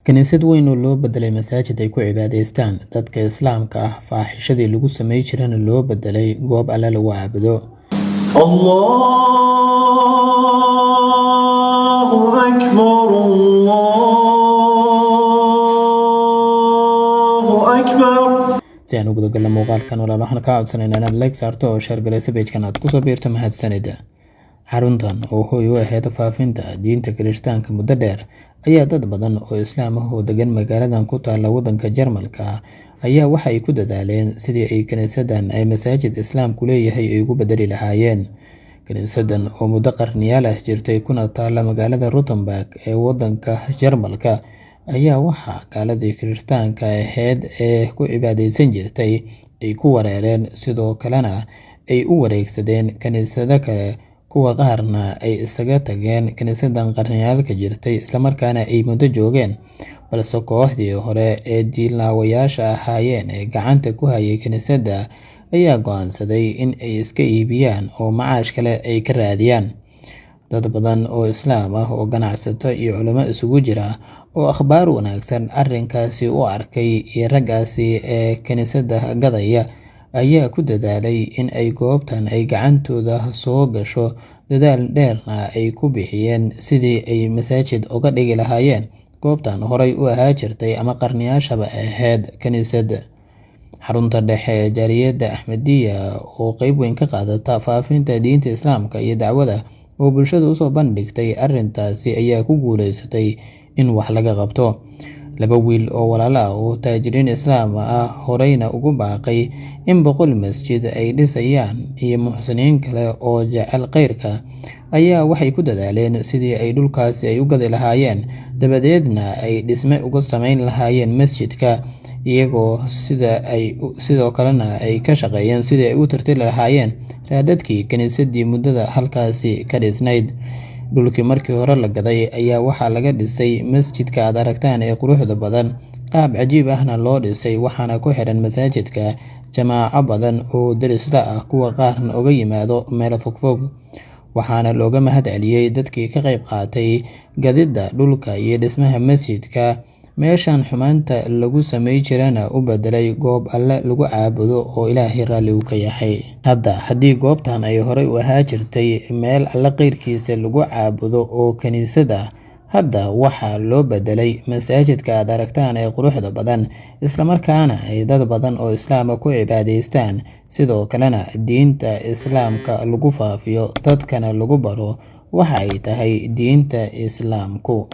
Kaniisad weyn oo loo bedelay masaajid ay ku cibaadaystaan dadka Islaamka ah, faaxishadii lagu sameyn jirayna loo bedelay goob Alle lagu caabudo. Allahu Akbar, Allahu Akbar. Si aan ugu gudagalno muuqaalkan walaal waxaan ka codsanaynaa inaad like saarto oo share galayso page-kan aad ku soo biirto mahadsanida. Xaruntan oo hooy u ahayd faafinta diinta Kirishtaanka muddo dheer ayaa dad badan oo Islaam ah oo degan magaaladan ku taala waddanka Jarmalka ayaa waxa ay ku dadaaleen sidii ay kaniisadan ay masaajid Islaamku leeyahay ay ugu bedeli lahaayeen. Kaniisadan oo muddo qarniyaal ah jirtay kuna taala magaalada Rothenburg ee waddanka Jarmalka ayaa waxa gaaladii Kirishtaanka ahayd ee ku cibaadaysan jirtay ay ku wareereen, sidoo kalena ay u wareegsadeen kaniisado kale, kuwa qaarna ay isaga tageen kaniisadan qarniyaalka jirtay isla markaana ay muddo joogeen, balse kooxdii hore ee diilaawayaasha ahaayeen ee gacanta ku hayay kaniisada ayaa go'aansaday in ay iska iibiyaan oo macaash kale ay ka raadiyaan. Dad badan oo Islaam ah oo ganacsato iyo culimo isugu jira oo akhbaar wanaagsan arrinkaasi u arkay iyo raggaasi ee kaniisada gadaya ayaa ku dadaalay in ay goobtan ay gacantooda soo gasho, dadaal dheerna ay ku bixiyeen sidii ay masaajid uga dhigi lahaayeen goobtan horay u ahaa jirtay ama qarniyaashaba ahayd kaniisad. Xarunta dhexe ee Jaaliyadda Axmadiya oo qayb weyn ka qaadata faafinta diinta Islaamka iyo dacwada oo bulshada u soo bandhigtay arrintaasi ayaa ku guuleysatay in wax laga qabto. Laba wiil oo walaalo ah oo taajiriin Islaam ah horeyna ugu baaqay in 100 masjid ay dhisayaan iyo muxsiniin kale oo jecel khayrka ayaa waxay ku dadaaleen sidii ay dhulkaasi ay u gadi lahaayeen, dabadeedna ay dhisme uga sameyn lahaayeen masjidka, iyagoo sidoo kalena ay ka shaqeeyeen sidii ay u tirtiri lahaayeen raadadkii kaniisadii muddada halkaasi ka dhisnayd. Dhulkii markii hore la gaday ayaa waxaa laga dhisay masjidka aad aragtaan ee quruxda badan, qaab cajiib ahna loo dhisay, waxaana ku xiran masaajidka jamaaco badan oo derisla ah, kuwa qaarna uga yimaado meelo fogfog. Waxaana looga mahadceliyey dadkii ka qayb qaatay gadida dhulka iyo dhismaha masjidka. Meeshan xumaanta lagu sameyn jirana u bedelay goob Alle lagu caabudo oo Ilaahay raalli uu ka yahay. Hadda haddii goobtan ay horay u ahaa jirtay meel Alle qeyrkiisa lagu caabudo oo kaniisad ah, hadda waxaa loo bedelay masaajidka aad aragtaan ee quruxda badan, isla markaana ay dad badan oo Islaam ku cibaadaystaan, sidoo kalena diinta Islaamka lagu faafiyo, dadkana lagu baro waxa ay tahay diinta Islaamku.